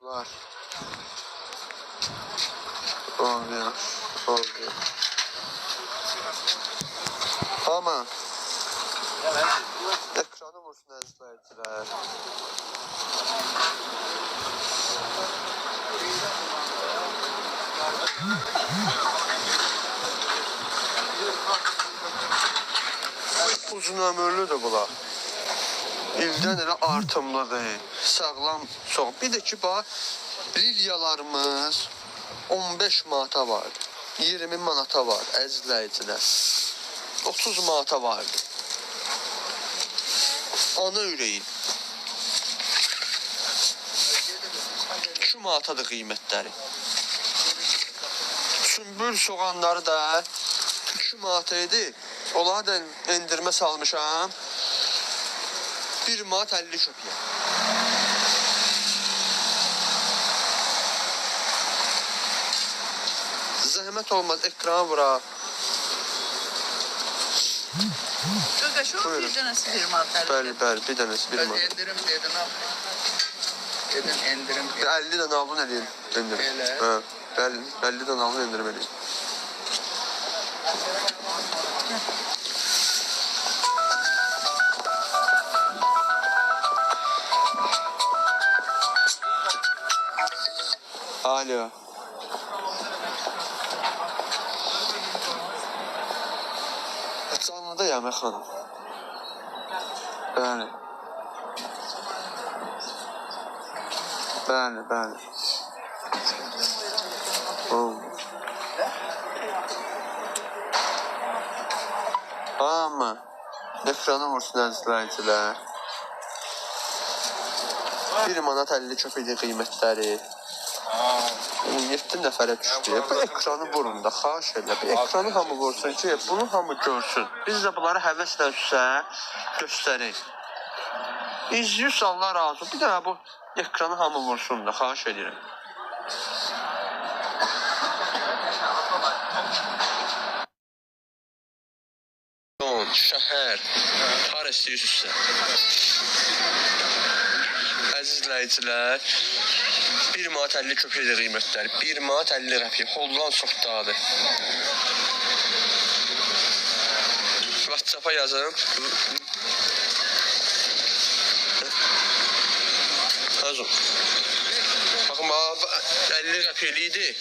Var. Oluyor. Oluyor. Ama ekranı vursun izleyiciler. Uzun ömürlüdür bunlar. İldən elə artımlı deyil. Sağlam çox. Bir də ki, bax, lilyalarımız 15 manata vardı. 20 manata var, əzizləyicilər. 30 manata vardı. Ana ürəyi. 2 manatadır qiymətləri. Sümbül soğanları da 2 manata idi. Onlara da endirmə salmışam. 1 manat 50 köpüyə. Zəhmət olmaz, ekrana vura. Ödeşo bir dənəsi 1 manat. Bəli, bəli, bir dənəsi 1 manat. Endirim dedin al. Dedin endirim. 50 dənə alın eləyim. Endirim. Elə. Hə, 50 dənə alın endirim eləyim. Alo. Canlıda yemək xanım. Bəli. Bəli, bəli. Amma ekrana vursun əzizləyicilər. 1 manat 50 köpəkdir qiymətləri. 7 nəfərə düşdü. Bu ekranı vurun da, xahiş elə. Bu ekranı hamı vursun ki, bunu hamı görsün. Biz də bunları həvəslə göstərik. İzləyirsə Allah razı olsun. Bir də bu ekranı hamı vursun da, xahiş edirəm. Şəhər, har istəyirsə. Əzizləyicilər, 1 manat 50 köpəkdir qiymətləri. 1 manat 50 qəpik. Holland çoxdadır. WhatsApp-a yazın. Hazır. Baxın, 50 qəpikli idi.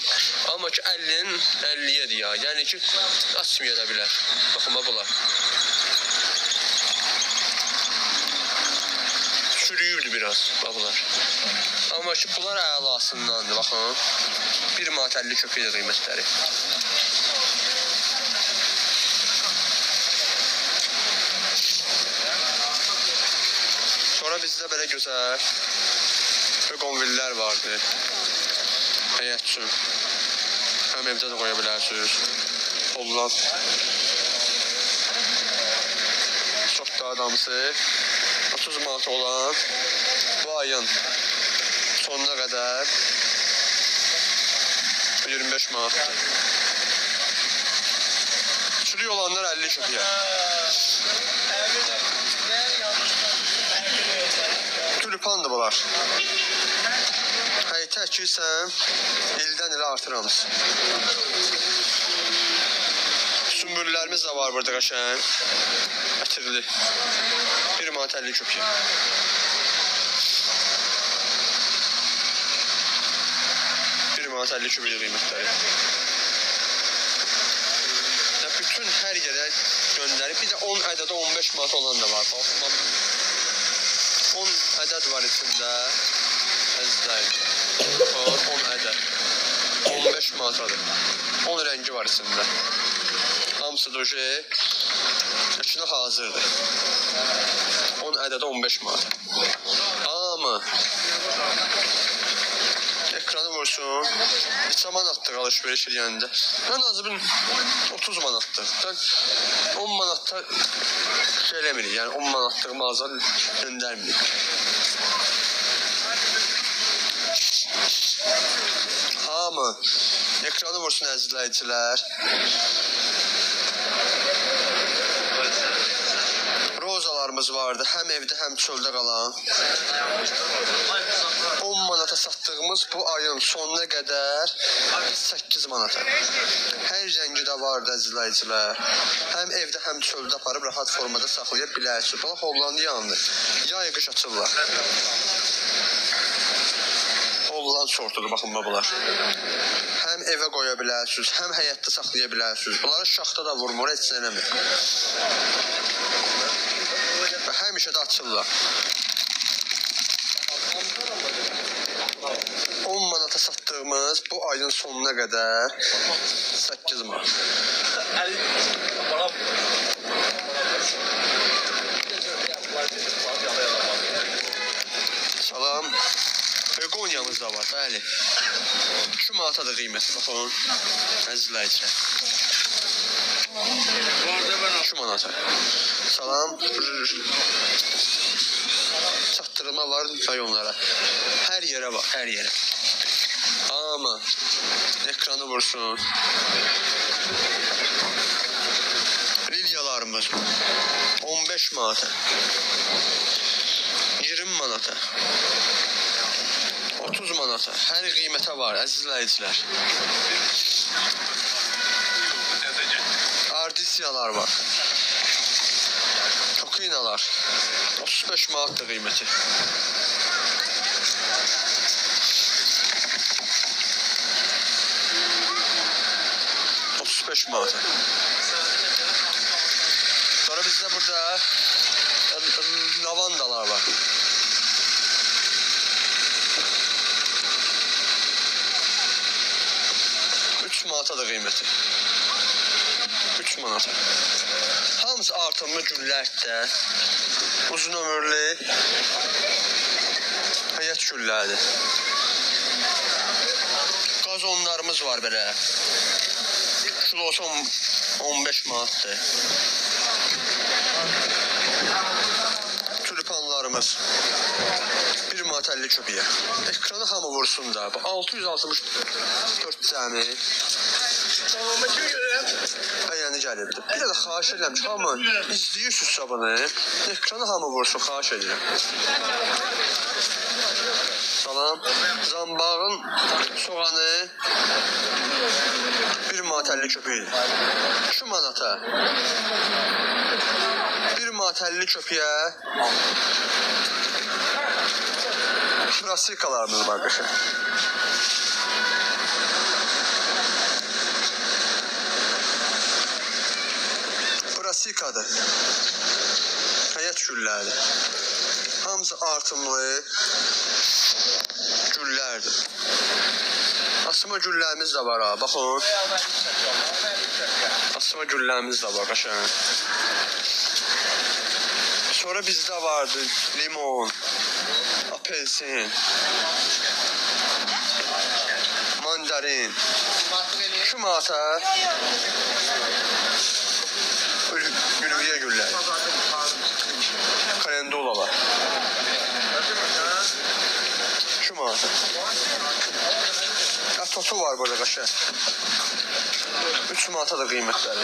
Amma ki 50-nin 50-yədir ya. Yəni ki, açmaya da bilər. Baxın, bunlar. Çürüyürdü biraz, baxılar. Amma ki, bunlar əlasındandır, baxın. 1 manat 50 köpəkdir qiymətləri. Sonra bizdə belə gözəl qonvillər vardı. Həyət üçün. Həm evdə də qoya bilərsiniz. Holland. Çox da adamsı. 30 manat olan bu ayın sonuna qədər 25 manat. Çürük olanlar 50 köpüyə. Tülüpandır bunlar. Həyətə əkirsən, ildən ilə artırırız. Sümbüllərimiz də var burada qəşəng. Ətirli. 1 manat 50 köpüyə. Manat 50 köpək qiymətləri. Bütün hər yerə göndərib. Bir də 10 ədədə 15 manat olan da var. 10 ədəd var içində. Əzizlər. 10 ədəd. 15 manatadır. 10 rəngi var içində. Hamısı doje. İçinə hazırdır. 10 ədədə 15 manat. Amma ekranı vursun. Neçə manatlıq alış-veriş eləyəndə? Ən azı 30 manatlıq. 10 manatda şey eləmirik. Yəni 10 manatlıq mağaza göndərmirik. Hamı ekranı vursun əzizləyicilər. Rozalarımız vardı. Həm evdə, həm çöldə qalan. 10 manata satdığımız satdığımız bu ayın sonuna qədər 8 manata. Hər rəngi də var da izləyicilər. Həm evdə, həm çöldə aparıb rahat formada saxlaya bilərsiniz. Bax, Hollandiyandır. Yay qış açırlar. Holland sortudur, baxın bunlar. Həm evə qoya bilərsiniz, həm həyətdə saxlaya bilərsiniz. Bunları şaxta da vurmur, heç nəmir. Və həmişə də açırlar. 10 manata satdığımız bu ayın sonuna qədər 8 manat. Salam. Begonyamız da var, bəli. 2 manata da qiyməti, baxın. Əzizləyicilər. 2 manata. Salam. Çatdırma var rayonlara. Hər yerə bax, hər yerə. Amma ekranı vursun. Lilyalarımız 15 manata. 20 manata. 30 manata. Hər qiymətə var, əzizləyicilər. Ardisiyalar var. Tokinalar. 35 manatdır qiyməti. Manat. Sonra bizde burada lavandalar var. Üç manata da qiyməti. 3 manata. Hamısı artımlı güllərdə. Uzun ömürlü həyat gülləridir. Qazonlarımız var belə. Kilosu 15 manatdır. Tülpanlarımız 1 manat 50 köpüyə. Ekranı hamı vursun da. 664 cəmi. Bəyəni gəlibdir. Bir də xahiş edirəm ki, hamı izləyirsinizsə bunu. Ekranı hamı vursun, xahiş edirəm. Salam. Zambağın soğanı 1 manat 50 köpüyə. 2 manata. 1 manat 50 köpüyə. Frasikalarımız var qışın. Frasikadır. Həyat gülləridir. Hamısı artımlı güllərdir. Asma güllərimiz də var ha, baxın. Asma güllərimiz də var, qaşın. Sonra bizdə vardı limon, apelsin, mandarin. 2 manata gülviyə güllər. Kalendulalar. 2 manata. Totu var burada qaşın. 3 manata da qiymətləri.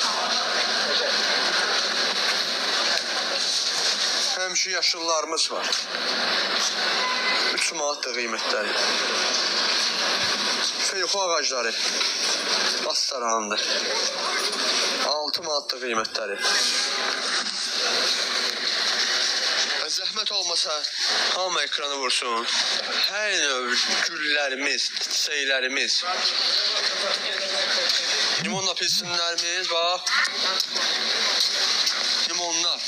Həmişə yaşıllarımız var. 3 manat da qiymətləri. Feyxu ağacları. Bastarandır. 6 manat da qiymətləri. Zəhmət olmasa hamı ekranı vursun. Hər növ güllərimiz, çiçəklərimiz. Limon apelsinlərimiz, bax. Limonlar.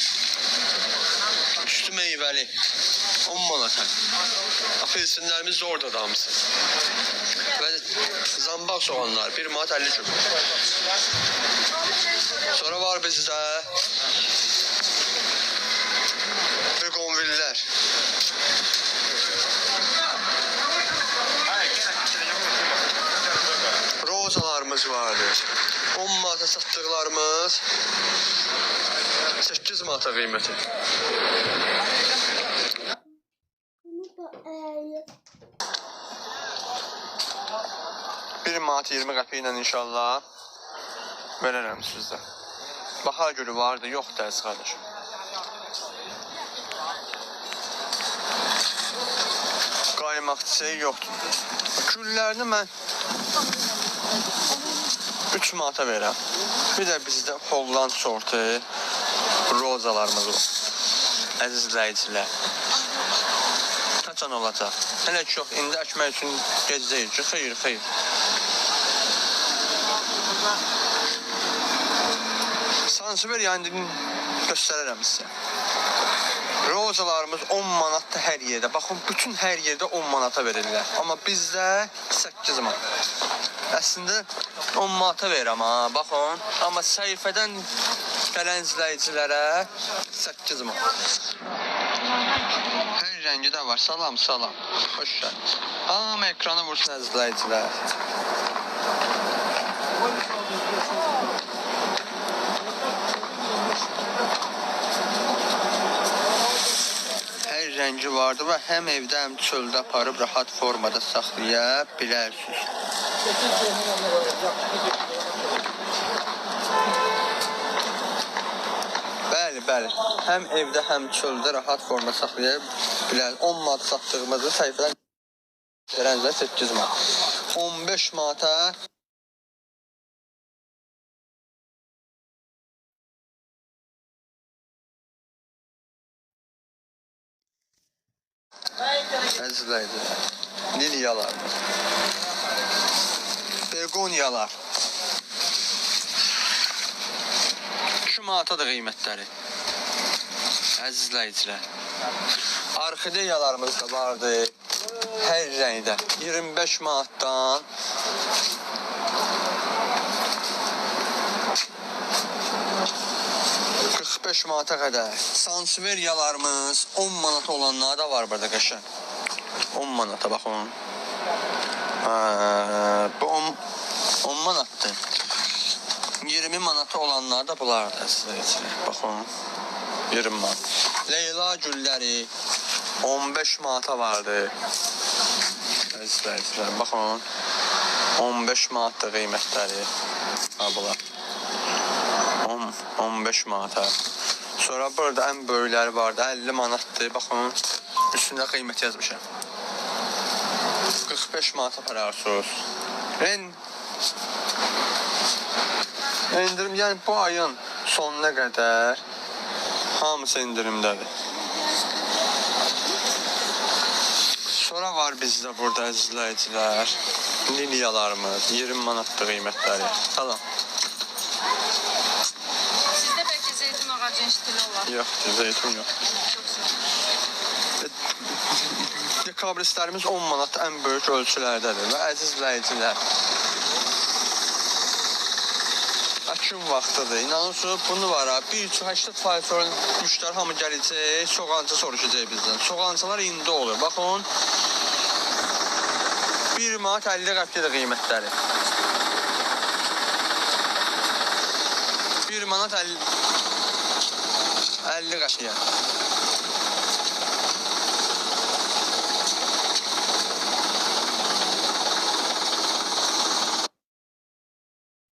Üstü meyvəli. 10 manata. Apelsinlərimiz de orada da hamısı. Və zambaq soğanlar 1 manat 50 köpük. Sonra var bizdə begonviller. Rozalarımız vardır. 10 manata satdıqlarımız 8 manata qiyməti. Bir manat 20 qəpik ilə inşallah verərəm sizdə. Bahar gülü vardı, yoxdur əziz qardaşım. yaymaq çiçəyi yoxdur. Güllərini mən 3 manata verirəm. Bir də bizdə Holland sortu rozalarımız var. Əziz izləyicilər. Kaçan olacaq? Hələ ki yox, indi əkmək üçün gec deyil ki, xeyr. Sansiver yani göstərərəm sizə. Rozalarımız 10 manatda hər yerdə. Baxın, bütün hər yerdə 10 manata verirlər. Amma bizdə 8 manat. Əslində 10 manata verirəm ha, baxın. Amma səhifədən gələn izləyicilərə 8 manat. Hər rəngi də var. Salam. Xoş gəldiniz. Hamı ekranı vursun izləyicilər. Hər rəngi vardı və həm evdə, həm çöldə aparıb rahat formada saxlaya bilərsiniz. Bəli. Həm evdə, həm çöldə rahat formada saxlaya bilərsiniz. 10 manat satdığımızı səhifədən verəndə 8 manat. 15 manata əzizləyicilər, liliyalar, begoniyalar 2 manatadır qiymətləri. Əzizləyicilər, orxideyalarımız da vardı hər rəngdə 25 manatdan 45 manata qədər. Sanseveriyalarımız 10 manat olanlar da var burada qəşəng. 10 manata baxın. Bu 10 manatdır. 20 manata olanlar da bunlardır sizə. Baxın. 20 manat. Leyla gülləri 15 manata vardı. Əzizlər, baxın. 15 manatdır qiymətləri. Bunlar. 15 manata. Sonra burada ən böyükləri vardı. 50 manatdır. Baxın. Üstündə qiymət yazmışam. 45 manata apararsınız. İndirim, yəni bu ayın sonuna qədər hamısı indirimdədir. Sonra var bizdə burada əzizləyicilər. Liliyalarımız 20 manatdır qiymətləri. Salam. Sizdə bəlkə zeytun ağacın stili olar. Yoxdur, zeytun yoxdur. Dekabristlərimiz 10 manat ən böyük ölçülərdədir və əzizləyicilər. Əkin vaxtıdır. İnanırsınız, bunu var ha. 1-80% sonra müştəri hamı gələcək, soğancı soruşacaq bizdən. Soğancılar indi olur. Baxın. 1 manat 50 qəpidir qiymətləri. 1 manat 50 qəpiyə.